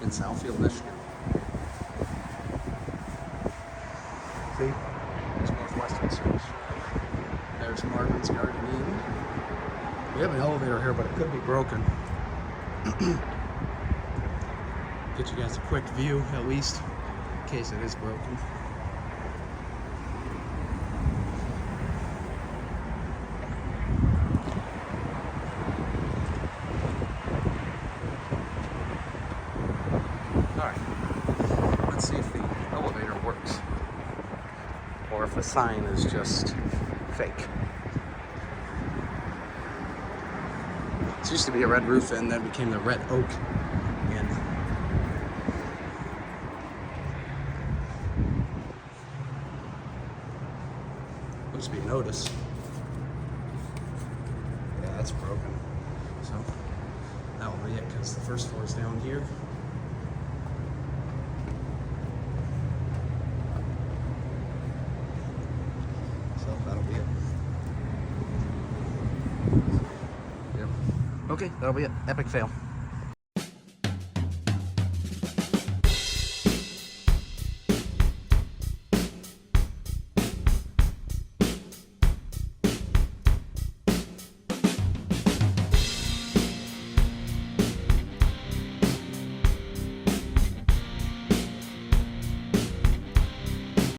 in Southfield, Michigan. See? There's Northwestern service. There's Marvin's Garden Inn. We have an elevator here, but it could be broken. Get you guys a quick view, at least, in case it is broken. Alright, let's see if the elevator works, or if the sign is just fake. This used to be a red roof and then became the red oak inn. Must be an Otis. Yeah, that's broken. So that will be it, because the first floor is down here. So that'll be it. Yep. Okay, that'll be it. Epic fail.